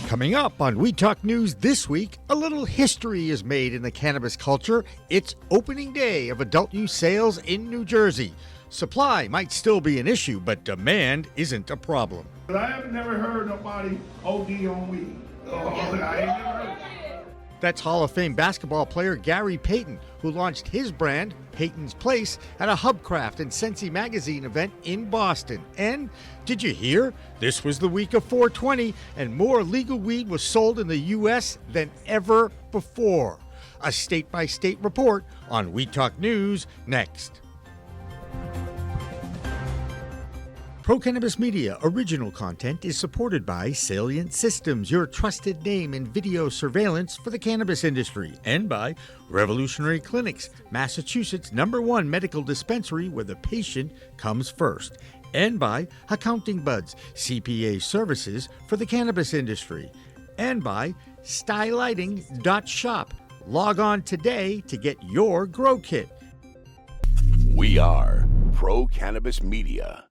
Coming up on We Talk News this week, a little history is made in the cannabis culture. It's opening day of adult use sales in New Jersey. Supply might still be an issue, but demand isn't a problem. I have never heard nobody OD on weed. I ain't never heard it. That's Hall of Fame basketball player Gary Payton, who launched his brand, Payton's Place, at a Hubcraft and Sensi magazine event in Boston. And did you hear? This was the week of 420, and more legal weed was sold in the U.S. than ever before. A state-by-state report on We Talk News next. Pro Cannabis Media original content is supported by Salient Systems, your trusted name in video surveillance for the cannabis industry, and by Revolutionary Clinics, Massachusetts' #1 medical dispensary where the patient comes first, and by Accounting Buds, CPA services for the cannabis industry, and by stylighting.shop. Log on today to get your grow kit. We are Pro Cannabis Media.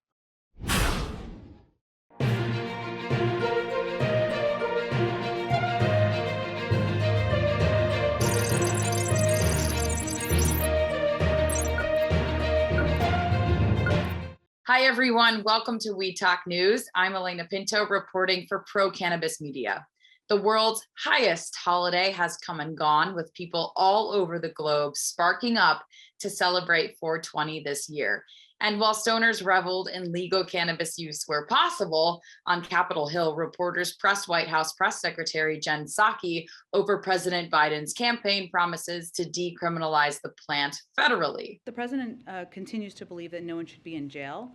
Hi, everyone. Welcome to We Talk News. I'm Alaina Pinto reporting for Pro Cannabis Media. The world's highest holiday has come and gone, with people all over the globe sparking up to celebrate 420 this year. And while stoners reveled in legal cannabis use where possible, on Capitol Hill, reporters pressed White House Press Secretary Jen Psaki over President Biden's campaign promises to decriminalize the plant federally. The president continues to believe that no one should be in jail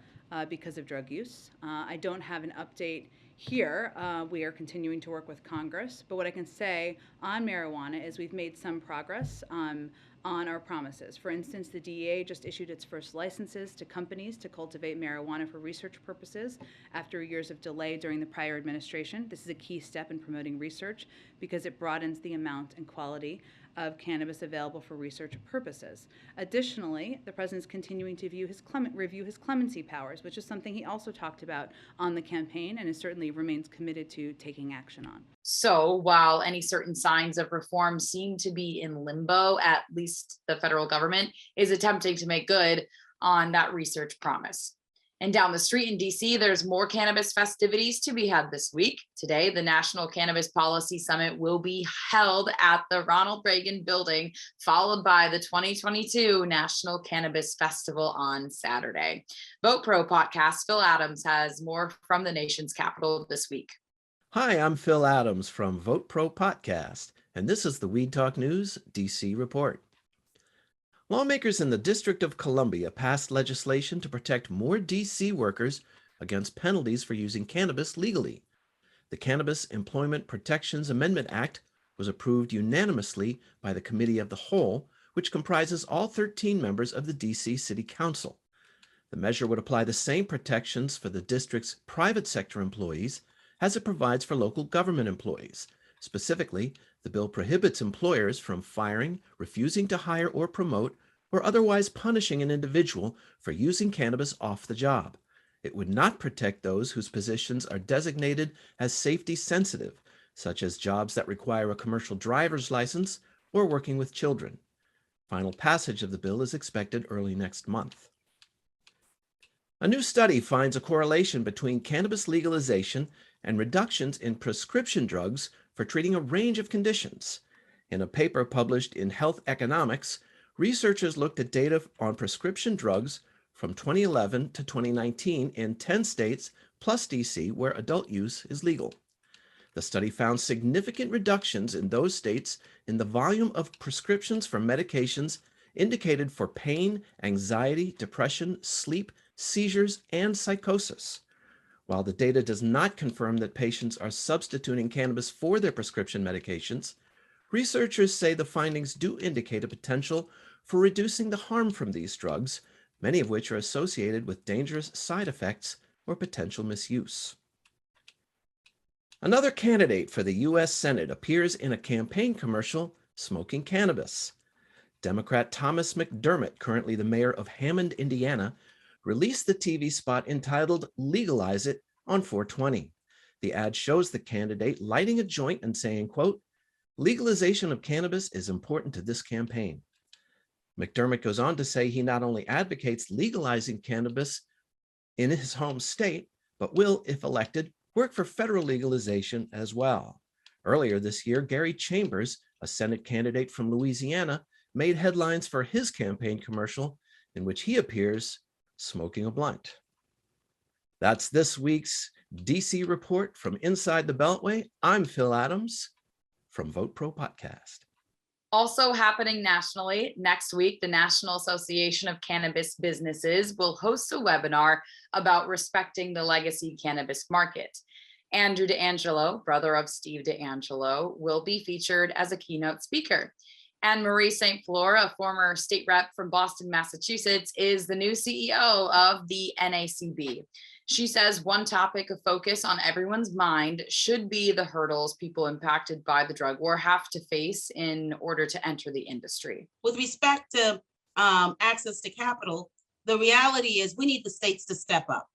because of drug use. I don't have an update here. We are continuing to work with Congress, but what I can say on marijuana is we've made some progress on our promises. For instance, the DEA just issued its first licenses to companies to cultivate marijuana for research purposes after years of delay during the prior administration. This is a key step in promoting research because it broadens the amount and quality of cannabis available for research purposes. Additionally, the president's continuing to review his clemency powers, which is something he also talked about on the campaign and certainly remains committed to taking action on. So while any certain signs of reform seem to be in limbo, at least the federal government is attempting to make good on that research promise. And down the street in DC, there's more cannabis festivities to be had this week. Today, the National Cannabis Policy Summit will be held at the Ronald Reagan Building, followed by the 2022 National Cannabis Festival on Saturday. Vote Pro podcast Phil Adams has more from the nation's capital this week. Hi, I'm Phil Adams from Vote Pro Podcast, and this is the Weed Talk News DC Report. Lawmakers in the District of Columbia passed legislation to protect more DC workers against penalties for using cannabis legally. The Cannabis Employment Protections Amendment Act was approved unanimously by the Committee of the Whole, which comprises all 13 members of the DC City Council. The measure would apply the same protections for the district's private sector employees as it provides for local government employees. Specifically, the bill prohibits employers from firing, refusing to hire or promote, or otherwise punishing an individual for using cannabis off the job. It would not protect those whose positions are designated as safety sensitive, such as jobs that require a commercial driver's license or working with children. Final passage of the bill is expected early next month. A new study finds a correlation between cannabis legalization and reductions in prescription drugs for treating a range of conditions. In a paper published in Health Economics, researchers looked at data on prescription drugs from 2011 to 2019 in 10 states plus DC where adult use is legal. The study found significant reductions in those states in the volume of prescriptions for medications indicated for pain, anxiety, depression, sleep, seizures, and psychosis. While the data does not confirm that patients are substituting cannabis for their prescription medications, researchers say the findings do indicate a potential for reducing the harm from these drugs, many of which are associated with dangerous side effects or potential misuse. Another candidate for the U.S. Senate appears in a campaign commercial smoking cannabis. Democrat Thomas McDermott, currently the mayor of Hammond, Indiana, released the TV spot entitled Legalize It on 420. The ad shows the candidate lighting a joint and saying, quote, "Legalization of cannabis is important to this campaign." McDermott goes on to say he not only advocates legalizing cannabis in his home state, but will, if elected, work for federal legalization as well. Earlier this year, Gary Chambers, a Senate candidate from Louisiana, made headlines for his campaign commercial in which he appears smoking a blunt. That's this week's DC report from Inside the Beltway. I'm Phil Adams from Vote Pro Podcast. Also happening nationally, next week, the National Association of Cannabis Businesses will host a webinar about respecting the legacy cannabis market. Andrew DeAngelo, brother of Steve DeAngelo, will be featured as a keynote speaker. And Marie St. Fleur, a former state rep from Boston, Massachusetts, is the new CEO of the NACB. She says one topic of focus on everyone's mind should be the hurdles people impacted by the drug war have to face in order to enter the industry. With respect to access to capital, the reality is we need the states to step up.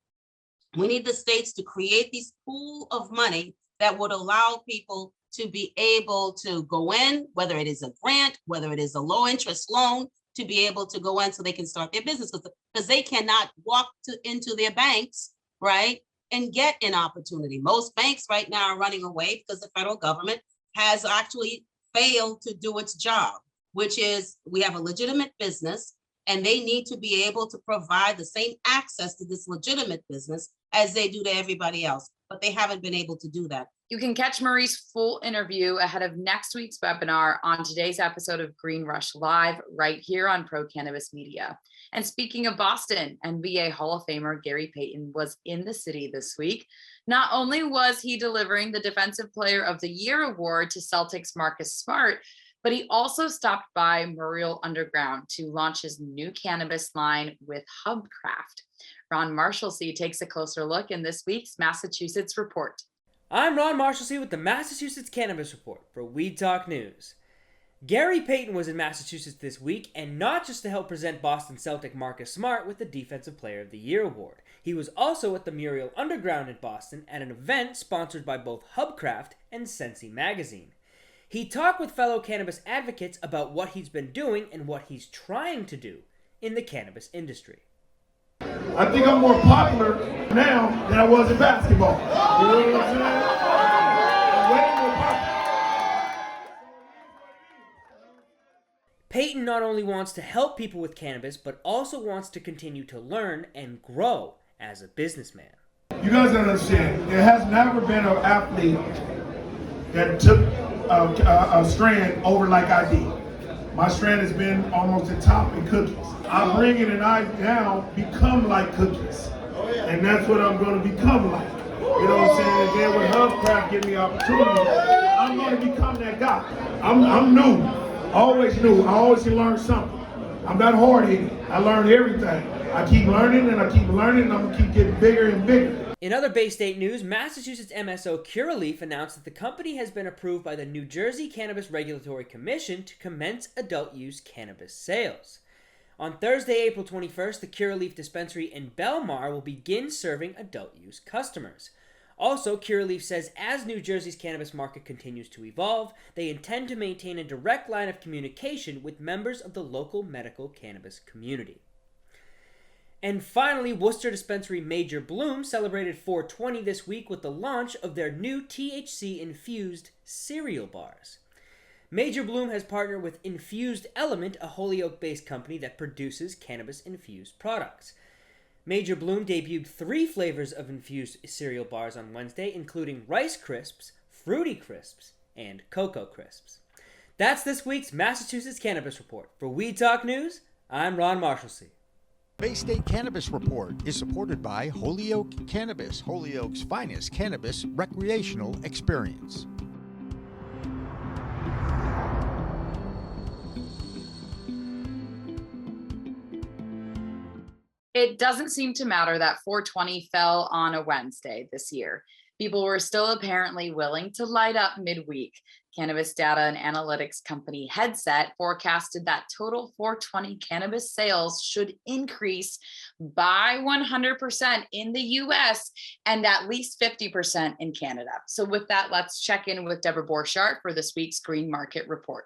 We need the states to create these pool of money that would allow people to be able to go in, whether it is a grant, whether it is a low interest loan, to be able to go in so they can start their business, because they cannot walk into their banks, right, and get an opportunity. Most banks right now are running away because the federal government has actually failed to do its job, which is we have a legitimate business and they need to be able to provide the same access to this legitimate business as they do to everybody else, but they haven't been able to do that. You can catch Marie's full interview ahead of next week's webinar on today's episode of Green Rush Live right here on Pro Cannabis Media. And speaking of Boston, NBA Hall of Famer Gary Payton was in the city this week. Not only was he delivering the Defensive Player of the Year award to Celtics Marcus Smart, but he also stopped by Muriel Underground to launch his new cannabis line with Hubcraft. Ron Marshalsea takes a closer look in this week's Massachusetts Report. I'm Ron Marshalsea with the Massachusetts Cannabis Report for Weed Talk News. Gary Payton was in Massachusetts this week, and not just to help present Boston Celtic Marcus Smart with the Defensive Player of the Year award. He was also at the Muriel Underground in Boston at an event sponsored by both Hubcraft and Sensi Magazine. He talked with fellow cannabis advocates about what he's been doing and what he's trying to do in the cannabis industry. I think I'm more popular now than I was in basketball. You know what I'm saying? I'm way more popular. Payton not only wants to help people with cannabis, but also wants to continue to learn and grow as a businessman. You guys gotta understand, there has never been an athlete that took a strand over like I did. My strand has been almost the top in cookies. I bring it and I now become like cookies. And that's what I'm gonna become like. You know what I'm saying? And then with Hubcraft giving me opportunity, I'm gonna become that guy. I'm new, always new. I always can learn something. I'm not hard-headed. I learn everything. I keep learning and I keep learning and I'm gonna keep getting bigger and bigger. In other Bay State news, Massachusetts MSO Curaleaf announced that the company has been approved by the New Jersey Cannabis Regulatory Commission to commence adult-use cannabis sales. On Thursday, April 21st, the Curaleaf dispensary in Belmar will begin serving adult-use customers. Also, Curaleaf says as New Jersey's cannabis market continues to evolve, they intend to maintain a direct line of communication with members of the local medical cannabis community. And finally, Worcester dispensary Major Bloom celebrated 420 this week with the launch of their new THC-infused cereal bars. Major Bloom has partnered with Infused Element, a Holyoke-based company that produces cannabis-infused products. Major Bloom debuted 3 flavors of infused cereal bars on Wednesday, including Rice Crisps, Fruity Crisps, and Cocoa Crisps. That's this week's Massachusetts Cannabis Report. For Weed Talk News, I'm Ron Marshalsea. Bay State Cannabis Report is supported by Holyoke Cannabis, Holyoke's finest cannabis recreational experience. It doesn't seem to matter that 420 fell on a Wednesday this year. People were still apparently willing to light up midweek. Cannabis data and analytics company Headset forecasted that total 420 cannabis sales should increase by 100% in the US and at least 50% in Canada. So with that, let's check in with Deborah Borchardt for this week's Green Market Report.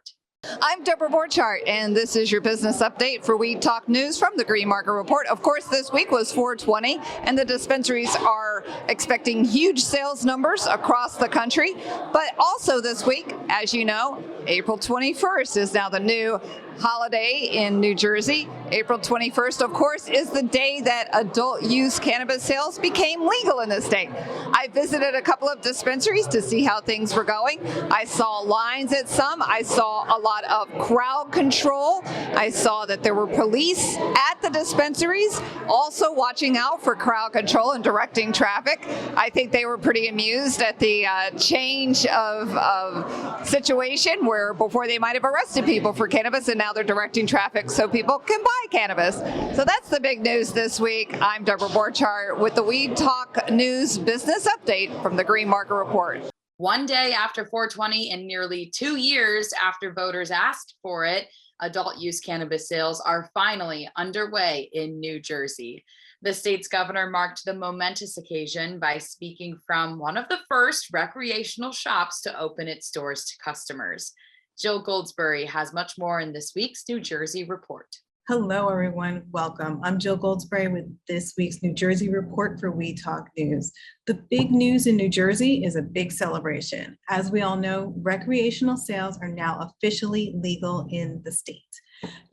I'm Deborah Borchardt, and this is your business update for Weed Talk News from the Green Market Report. Of course, this week was 420, and the dispensaries are expecting huge sales numbers across the country. But also this week, as you know, April 21st is now the new holiday in New Jersey. April 21st, of course, is the day that adult use cannabis sales became legal in the state. I visited a couple of dispensaries to see how things were going. I saw lines at some. I saw a lot of crowd control. I saw that there were police at the dispensaries also watching out for crowd control and directing traffic. I think they were pretty amused at the change of situation where before they might have arrested people for cannabis, and now they're directing traffic so people can buy cannabis. So that's the big news this week. I'm Deborah Borchardt with the Weed Talk News Business Update from the Green Market Report. One day after 420 and nearly 2 years after voters asked for it, adult use cannabis sales are finally underway in New Jersey. The state's governor marked the momentous occasion by speaking from one of the first recreational shops to open its doors to customers. Jill Goldsberry has much more in this week's New Jersey Report. Hello, everyone. Welcome. I'm Jill Goldsberry with this week's New Jersey Report for Weed Talk News. The big news in New Jersey is a big celebration. As we all know, recreational sales are now officially legal in the state.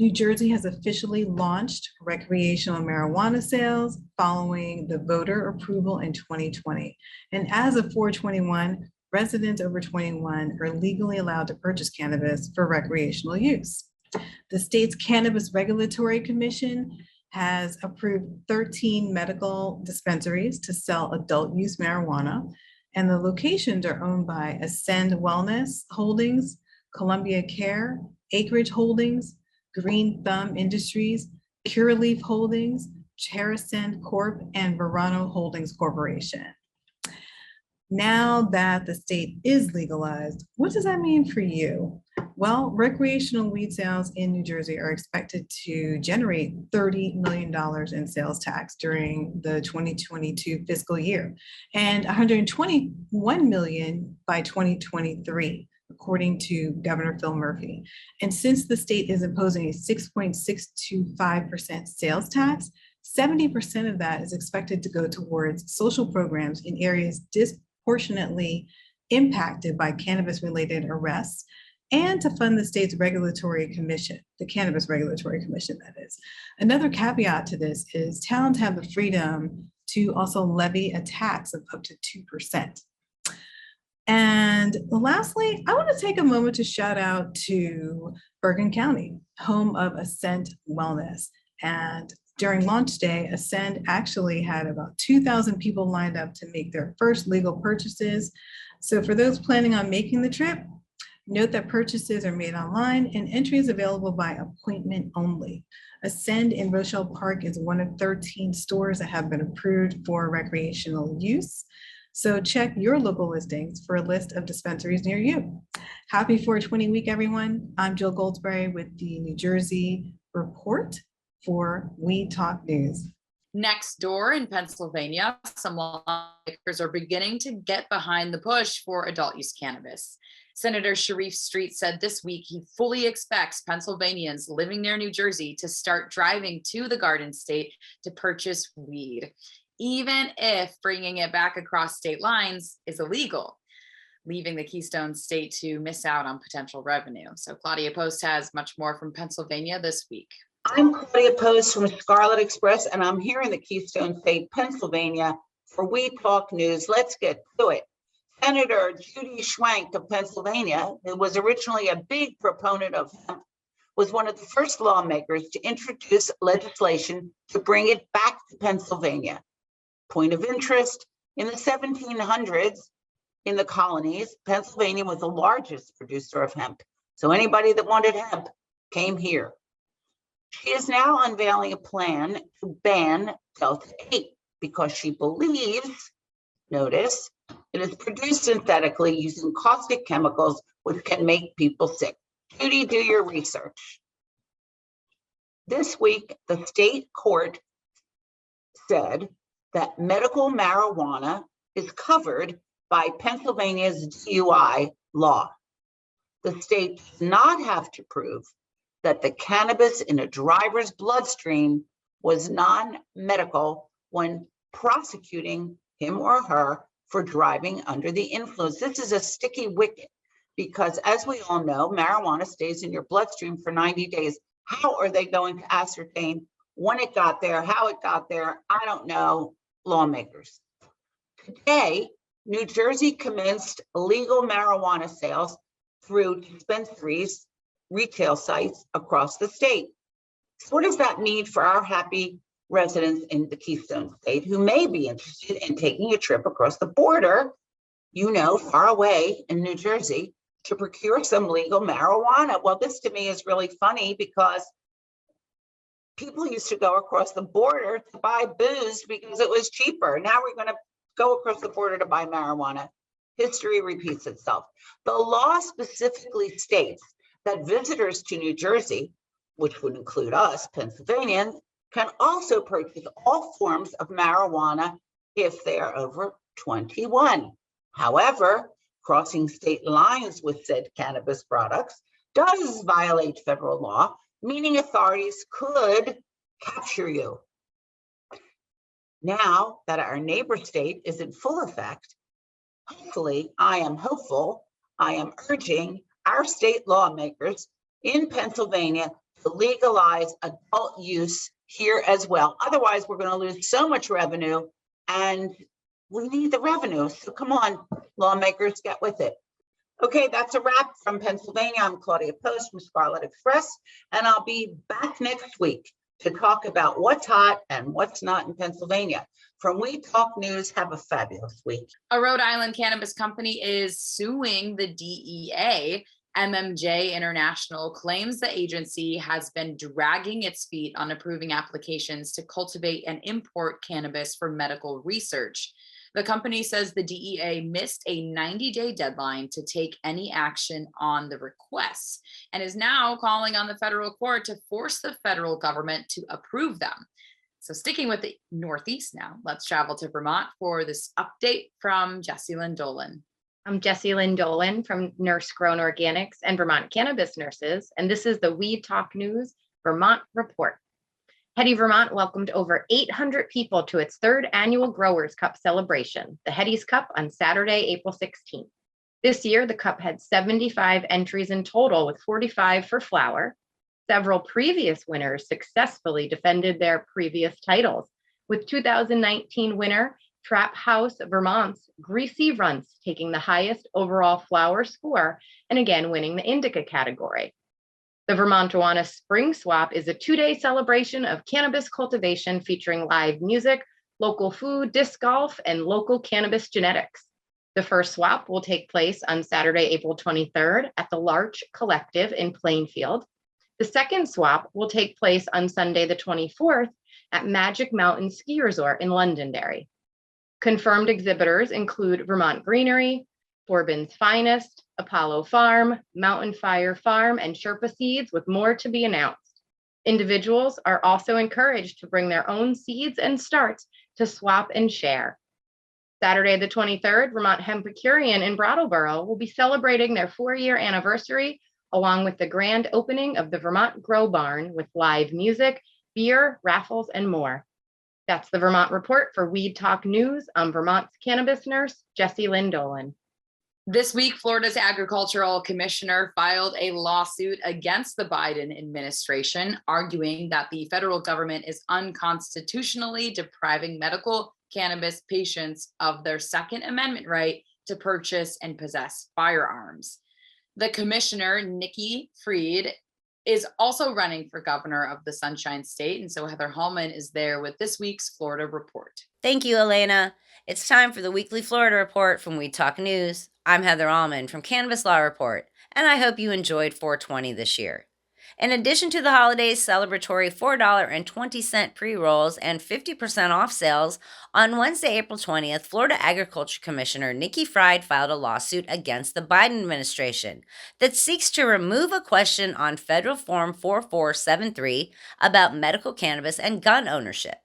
New Jersey has officially launched recreational marijuana sales following the voter approval in 2020. And as of 4/21, residents over 21 are legally allowed to purchase cannabis for recreational use. The state's Cannabis Regulatory Commission has approved 13 medical dispensaries to sell adult use marijuana, and the locations are owned by Ascend Wellness Holdings, Columbia Care, Acreage Holdings, Green Thumb Industries, Curaleaf Holdings, Terrascend Corp., and Vermont Holdings Corporation. Now that the state is legalized, what does that mean for you? Well, recreational weed sales in New Jersey are expected to generate $30 million in sales tax during the 2022 fiscal year and $121 million by 2023, according to Governor Phil Murphy. And since the state is imposing a 6.625% sales tax, 70% of that is expected to go towards social programs in areas disproportionately impacted by cannabis-related arrests, and to fund the state's regulatory commission, the Cannabis Regulatory Commission, that is. Another caveat to this is towns have the freedom to also levy a tax of up to 2%. And lastly, I want to take a moment to shout out to Bergen County, home of Ascend Wellness. And during launch day, Ascend actually had about 2,000 people lined up to make their first legal purchases. So for those planning on making the trip, note that purchases are made online and entry is available by appointment only. Ascend in Rochelle Park is one of 13 stores that have been approved for recreational use. So check your local listings for a list of dispensaries near you. Happy 420 week, everyone. I'm Jill Goldsberry with the New Jersey Report for Weed Talk News. Next door in Pennsylvania, some lawmakers are beginning to get behind the push for adult use cannabis. Senator Sharif Street said this week he fully expects Pennsylvanians living near New Jersey to start driving to the Garden State to purchase weed, even if bringing it back across state lines is illegal, leaving the Keystone State to miss out on potential revenue. So Claudia Post has much more from Pennsylvania this week. I'm Claudia Post from Scarlet Express, and I'm here in the Keystone State, Pennsylvania for Weed Talk News. Let's get to it. Senator Judy Schwank of Pennsylvania, who was originally a big proponent of hemp, was one of the first lawmakers to introduce legislation to bring it back to Pennsylvania. Point of interest, in the 1700s, in the colonies, Pennsylvania was the largest producer of hemp. So anybody that wanted hemp came here. She is now unveiling a plan to ban Delta 8 because she believes, notice, It is produced synthetically using caustic chemicals, which can make people sick. Judy, do your research. This week, the state court said that medical marijuana is covered by Pennsylvania's DUI law. The state does not have to prove that the cannabis in a driver's bloodstream was non-medical when prosecuting him or her for driving under the influence. This is a sticky wicket because, as we all know, marijuana stays in your bloodstream for 90 days. How are they going to ascertain when it got there, how it got there? I don't know, lawmakers. Today, New Jersey commenced legal marijuana sales through dispensaries, retail sites across the state. So what does that mean for our happy residents in the Keystone State who may be interested in taking a trip across the border, far away in New Jersey, to procure some legal marijuana? Well, this to me is really funny because people used to go across the border to buy booze because it was cheaper. Now we're going to go across the border to buy marijuana. History repeats itself. The law specifically states that visitors to New Jersey, which would include us, Pennsylvanians, can also purchase all forms of marijuana if they are over 21. However, crossing state lines with said cannabis products does violate federal law, meaning authorities could capture you. Now that our neighbor state is in full effect, hopefully, I am hopeful, I am urging our state lawmakers in Pennsylvania to legalize adult use here as well. Otherwise, we're going to lose so much revenue, and we need the revenue. So come on, lawmakers, get with it. Okay, that's a wrap from Pennsylvania. I'm Claudia Post from Scarlet Express, and I'll be back next week to talk about what's hot and what's not in Pennsylvania. From We Talk News, have a fabulous week. A Rhode Island cannabis company is suing the DEA. MMJ International claims the agency has been dragging its feet on approving applications to cultivate and import cannabis for medical research. The company says the DEA missed a 90-day deadline to take any action on the requests and is now calling on the federal court to force the federal government to approve them. So sticking with the Northeast now, let's travel to Vermont for this update from Jessie Lynn Dolan. I'm Jessie Lynn Dolan from Nurse Grown Organics and Vermont Cannabis Nurses, and this is the Weed Talk News Vermont Report. Hetty, Vermont welcomed over 800 people to its third annual Growers Cup celebration, the Hetty's Cup, on Saturday, April 16th. This year, the Cup had 75 entries in total, with 45 for flower. Several previous winners successfully defended their previous titles, with 2019 winner Trap House Vermont's Greasy Runts taking the highest overall flower score and again winning the Indica category. The Vermontuana Spring Swap is a 2-day celebration of cannabis cultivation featuring live music, local food, disc golf, and local cannabis genetics. The first swap will take place on Saturday, April 23rd at the Larch Collective in Plainfield. The second swap will take place on Sunday, the 24th at Magic Mountain Ski Resort in Londonderry. Confirmed exhibitors include Vermont Greenery, Forbin's Finest, Apollo Farm, Mountain Fire Farm, and Sherpa Seeds, with more to be announced. Individuals are also encouraged to bring their own seeds and starts to swap and share. Saturday, the 23rd, Vermont Hempicurian in Brattleboro will be celebrating their 4-year anniversary, along with the grand opening of the Vermont Grow Barn with live music, beer, raffles, and more. That's the Vermont Report for Weed Talk News. I'm Vermont's cannabis nurse, Jessie Lynn Dolan. This week, Florida's agricultural commissioner filed a lawsuit against the Biden administration, arguing that the federal government is unconstitutionally depriving medical cannabis patients of their Second Amendment right to purchase and possess firearms. The commissioner, Nikki Fried, is also running for governor of the Sunshine State. And so Heather Hallman is there with this week's Florida Report. Thank you, Alaina. It's time for the weekly Florida Report from We Talk News. I'm Heather Hallman from Cannabis Law Report, and I hope you enjoyed 420 this year. In addition to the holiday's celebratory $4.20 pre-rolls and 50% off sales, on Wednesday, April 20th, Florida Agriculture Commissioner Nikki Fried filed a lawsuit against the Biden administration that seeks to remove a question on Federal Form 4473 about medical cannabis and gun ownership.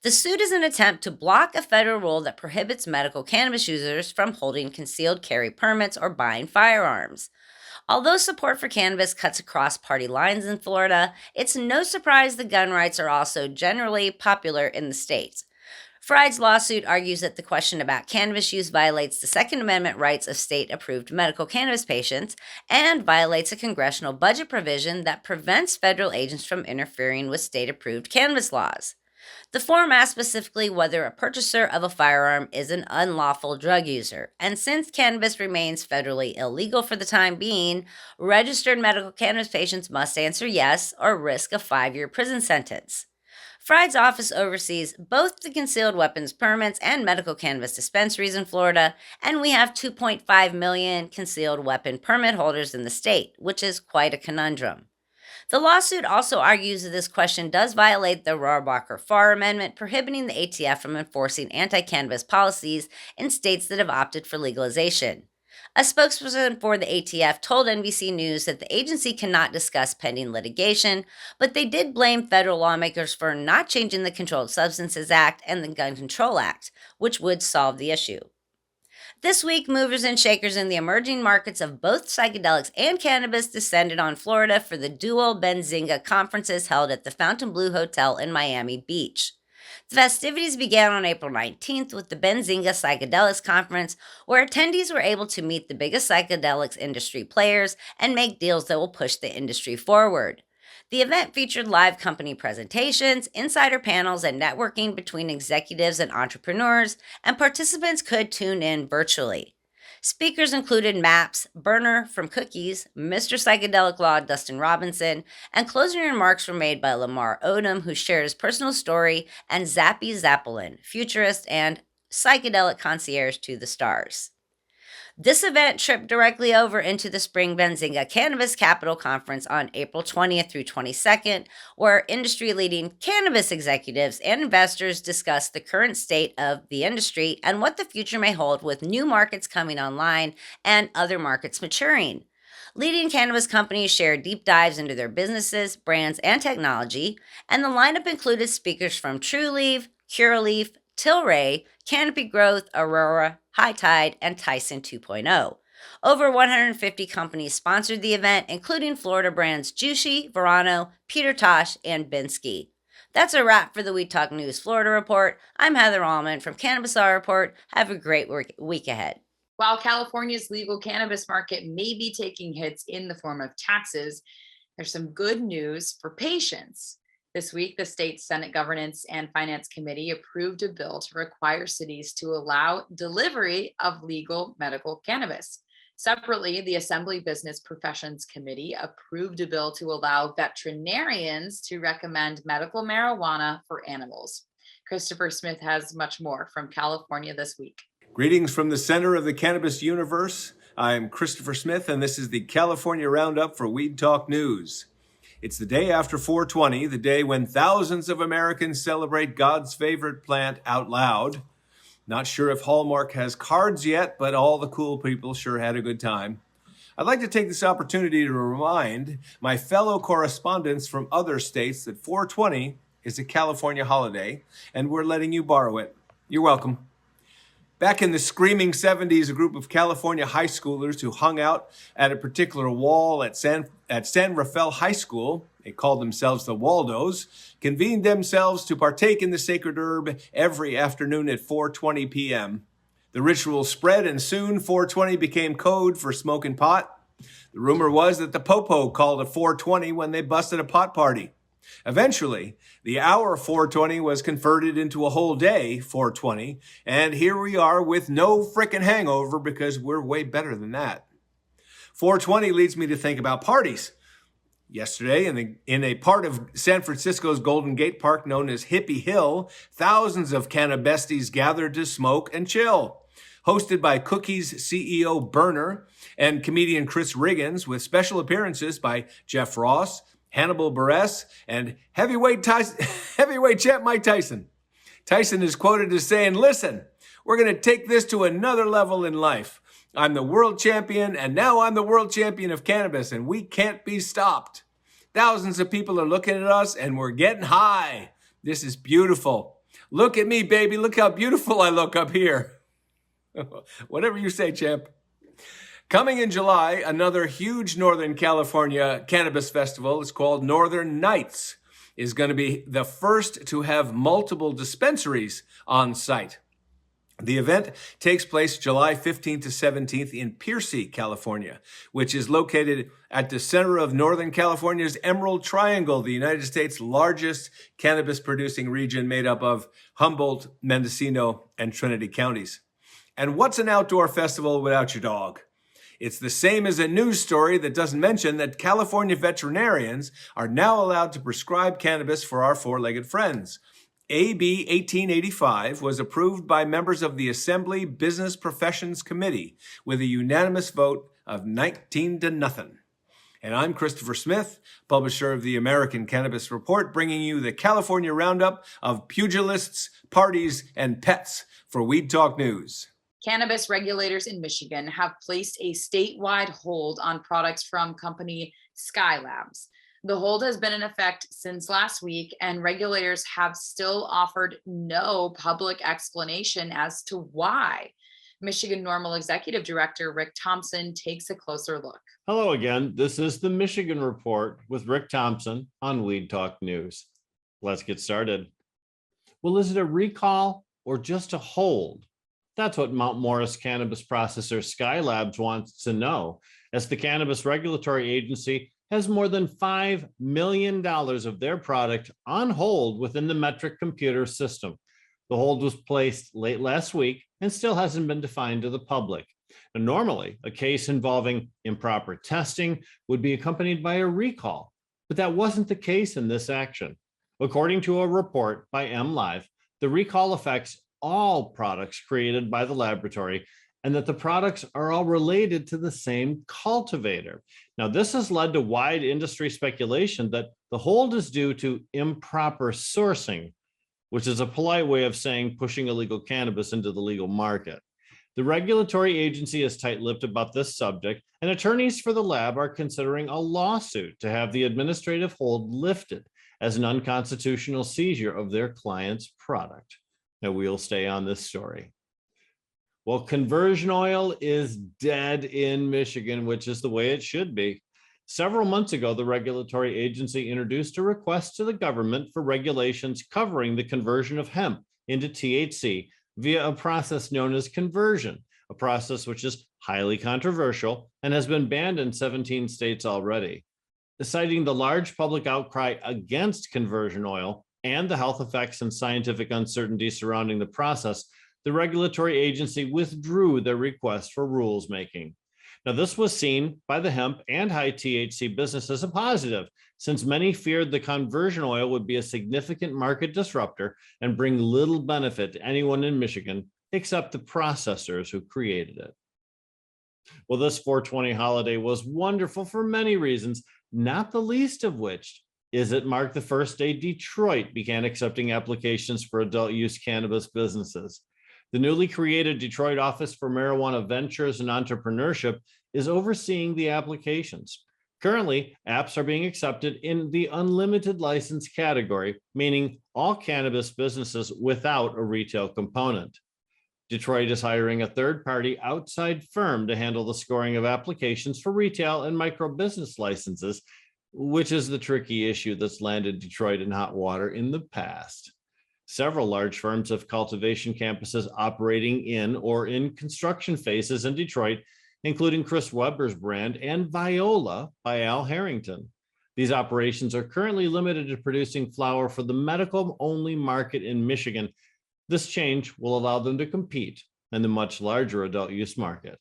The suit is an attempt to block a federal rule that prohibits medical cannabis users from holding concealed carry permits or buying firearms. Although support for cannabis cuts across party lines in Florida, it's no surprise the gun rights are also generally popular in the state. Fried's lawsuit argues that the question about cannabis use violates the Second Amendment rights of state-approved medical cannabis patients and violates a congressional budget provision that prevents federal agents from interfering with state-approved cannabis laws. The form asks specifically whether a purchaser of a firearm is an unlawful drug user, and since cannabis remains federally illegal for the time being, registered medical cannabis patients must answer yes or risk a 5-year prison sentence. Fried's office oversees both the concealed weapons permits and medical cannabis dispensaries in Florida, and we have 2.5 million concealed weapon permit holders in the state, which is quite a conundrum. The lawsuit also argues that this question does violate the Rohrabacher-Farr Amendment, prohibiting the ATF from enforcing anti-cannabis policies in states that have opted for legalization. A spokesperson for the ATF told NBC News that the agency cannot discuss pending litigation, but they did blame federal lawmakers for not changing the Controlled Substances Act and the Gun Control Act, which would solve the issue. This week, movers and shakers in the emerging markets of both psychedelics and cannabis descended on Florida for the dual Benzinga conferences held at the Fontainebleau Hotel in Miami Beach. The festivities began on April 19th with the Benzinga Psychedelics Conference, where attendees were able to meet the biggest psychedelics industry players and make deals that will push the industry forward. The event featured live company presentations, insider panels, and networking between executives and entrepreneurs, and participants could tune in virtually. Speakers included Maps, Burner from Cookies, Mr. Psychedelic Law Dustin Robinson, and closing remarks were made by Lamar Odom, who shared his personal story, and Zappy Zappelin, futurist and psychedelic concierge to the stars. This event tripped directly over into the Spring Benzinga Cannabis Capital Conference on April 20th through 22nd, where industry-leading cannabis executives and investors discussed the current state of the industry and what the future may hold with new markets coming online and other markets maturing. Leading cannabis companies shared deep dives into their businesses, brands, and technology, and the lineup included speakers from Trulieve, Curaleaf, Tilray, Canopy Growth, Aurora, High Tide, and Tyson 2.0. Over 150 companies sponsored the event, including Florida brands Jushi, Verano, Peter Tosh, and Binsky. That's a wrap for the We Talk News Florida Report. I'm Heather Allman from Cannabis Hour Report. Have a great week ahead. While California's legal cannabis market may be taking hits in the form of taxes, there's some good news for patients. This week, the state Senate Governance and Finance Committee approved a bill to require cities to allow delivery of legal medical cannabis. Separately, the Assembly Business Professions Committee approved a bill to allow veterinarians to recommend medical marijuana for animals. Christopher Smith has much more from California this week. Greetings from the center of the cannabis universe. I'm Christopher Smith, and this is the California Roundup for Weed Talk News. It's the day after 420, the day when thousands of Americans celebrate God's favorite plant out loud. Not sure if Hallmark has cards yet, but all the cool people sure had a good time. I'd like to take this opportunity to remind my fellow correspondents from other states that 420 is a California holiday, and we're letting you borrow it. You're welcome. Back in the screaming 70s, a group of California high schoolers who hung out at a particular wall at San Rafael High School, they called themselves the Waldos, convened themselves to partake in the sacred herb every afternoon at 4:20 p.m. The ritual spread, and soon 420 became code for smoking pot. The rumor was that the Popo called a 420 when they busted a pot party. Eventually, the hour 420 was converted into a whole day 420, and here we are with no frickin' hangover because we're way better than that. 420 leads me to think about parties. Yesterday, in a part of San Francisco's Golden Gate Park known as Hippie Hill, thousands of cannabesties gathered to smoke and chill. Hosted by Cookies CEO Burner and comedian Chris Riggins, with special appearances by Jeff Ross, Hannibal Buress, and heavyweight champ Mike Tyson. Tyson is quoted as saying, "Listen, we're going to take this to another level in life. I'm the world champion, and now I'm the world champion of cannabis, and we can't be stopped. Thousands of people are looking at us, and we're getting high. This is beautiful. Look at me, baby. Look how beautiful I look up here." Whatever you say, champ. Coming in July, another huge Northern California cannabis festival is called Northern Nights, is going to be the first to have multiple dispensaries on site. The event takes place July 15th to 17th in Psaki, California, which is located at the center of Northern California's Emerald Triangle, the United States' largest cannabis-producing region made up of Humboldt, Mendocino, and Trinity counties. And what's an outdoor festival without your dog? It's the same as a news story that doesn't mention that California veterinarians are now allowed to prescribe cannabis for our four-legged friends. AB 1885 was approved by members of the Assembly Business Professions Committee with a unanimous vote of 19-0. And I'm Christopher Smith, publisher of the American Cannabis Report, bringing you the California roundup of pugilists, parties, and pets for Weed Talk News. Cannabis regulators in Michigan have placed a statewide hold on products from company Skylabs. The hold has been in effect since last week, and regulators have still offered no public explanation as to why. Michigan Normal Executive Director Rick Thompson takes a closer look. Hello again. This is the Michigan Report with Rick Thompson on Weed Talk News. Let's get started. Well, is it a recall or just a hold? That's what Mount Morris cannabis processor Skylabs wants to know, as the Cannabis Regulatory Agency has more than $5 million of their product on hold within the Metric computer system. The hold was placed late last week and still hasn't been defined to the public. Now, normally, a case involving improper testing would be accompanied by a recall, but that wasn't the case in this action. According to a report by MLive, the recall affects all products created by the laboratory, and that the products are all related to the same cultivator. Now, this has led to wide industry speculation that the hold is due to improper sourcing, which is a polite way of saying pushing illegal cannabis into the legal market. The regulatory agency is tight-lipped about this subject, and attorneys for the lab are considering a lawsuit to have the administrative hold lifted as an unconstitutional seizure of their client's product. Now, we'll stay on this story. Well, conversion oil is dead in Michigan, which is the way it should be. Several months ago, the regulatory agency introduced a request to the government for regulations covering the conversion of hemp into THC via a process known as conversion, a process which is highly controversial and has been banned in 17 states already. Citing the large public outcry against conversion oil and the health effects and scientific uncertainty surrounding the process, the regulatory agency withdrew their request for rules making. Now, this was seen by the hemp and high THC business as a positive, since many feared the conversion oil would be a significant market disruptor and bring little benefit to anyone in Michigan except the processors who created it. Well, this 420 holiday was wonderful for many reasons, not the least of which is it marked the first day Detroit began accepting applications for adult use cannabis businesses. The newly created Detroit Office for Marijuana Ventures and Entrepreneurship is overseeing the applications. Currently, apps are being accepted in the unlimited license category, meaning all cannabis businesses without a retail component. Detroit is hiring a third-party outside firm to handle the scoring of applications for retail and micro business licenses, which is the tricky issue that's landed Detroit in hot water in the past. Several large firms have cultivation campuses operating in or in construction phases in Detroit, including Chris Webber's brand and Viola by Al Harrington. These operations are currently limited to producing flower for the medical-only market in Michigan. This change will allow them to compete in the much larger adult use market.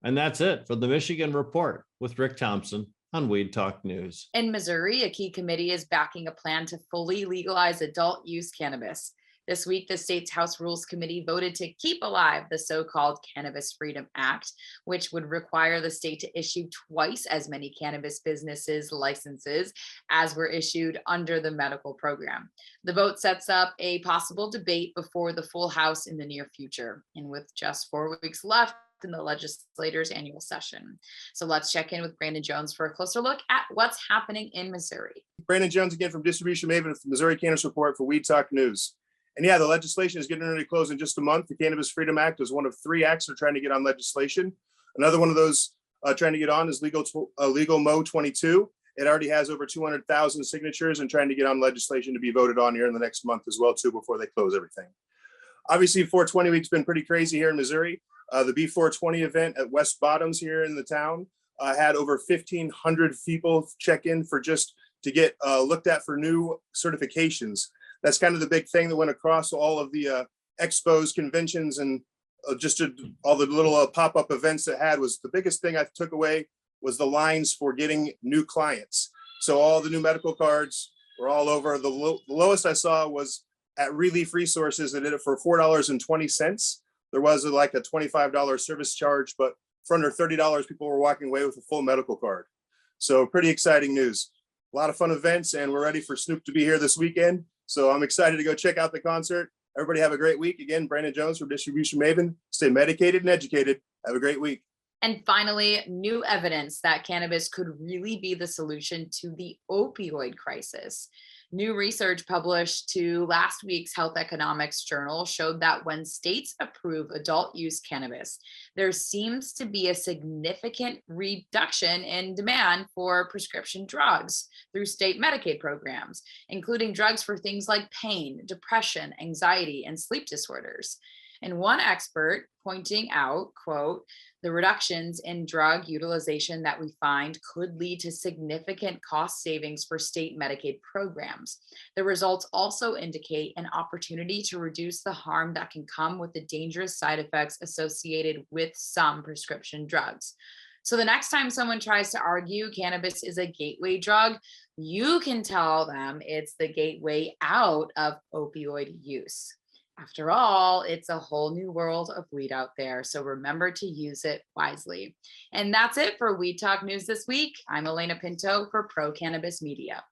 And that's it for the Michigan Report with Rick Thompson on Weed Talk News. In Missouri, a key committee is backing a plan to fully legalize adult use cannabis. This week, the state's House Rules Committee voted to keep alive the so-called Cannabis Freedom Act, which would require the state to issue twice as many cannabis businesses licenses as were issued under the medical program. The vote sets up a possible debate before the full House in the near future. And with just 4 weeks left in the legislature's annual session. So let's check in with Brandon Jones for a closer look at what's happening in Missouri. Brandon Jones again from Distribution Maven of the Missouri Cannabis Report for Weed Talk News. And yeah, the legislation is getting ready to close in just a month. The Cannabis Freedom Act is one of 3 acts they're trying to get on legislation. Another one of those trying to get on is Legal Mo 22. It already has over 200,000 signatures and trying to get on legislation to be voted on here in the next month as well too before they close everything. Obviously, 420 week's been pretty crazy here in Missouri. The B420 event at West Bottoms here in the town had over 1,500 people check in for just to get looked at for new certifications. That's kind of the big thing that went across all of the expos, conventions, and all the little pop-up events that had. Was the biggest thing I took away was the lines for getting new clients. So all the new medical cards were all over. The lowest I saw was at Relief Resources. They did it for $4.20. There was like a $25 service charge, but for under $30, people were walking away with a full medical card. So pretty exciting news. A lot of fun events, and we're ready for Snoop to be here this weekend. So I'm excited to go check out the concert. Everybody have a great week. Again, Brandon Jones from Distribution Maven. Stay medicated and educated. Have a great week. And finally, new evidence that cannabis could really be the solution to the opioid crisis. New research published to last week's Health Economics Journal showed that when states approve adult use cannabis, there seems to be a significant reduction in demand for prescription drugs through state Medicaid programs, including drugs for things like pain, depression, anxiety, and sleep disorders. And one expert pointing out, quote, the reductions in drug utilization that we find could lead to significant cost savings for state Medicaid programs. The results also indicate an opportunity to reduce the harm that can come with the dangerous side effects associated with some prescription drugs. So the next time someone tries to argue cannabis is a gateway drug, you can tell them it's the gateway out of opioid use. After all, it's a whole new world of weed out there, so remember to use it wisely. And that's it for Weed Talk News this week. I'm Alaina Pinto for Pro Cannabis Media.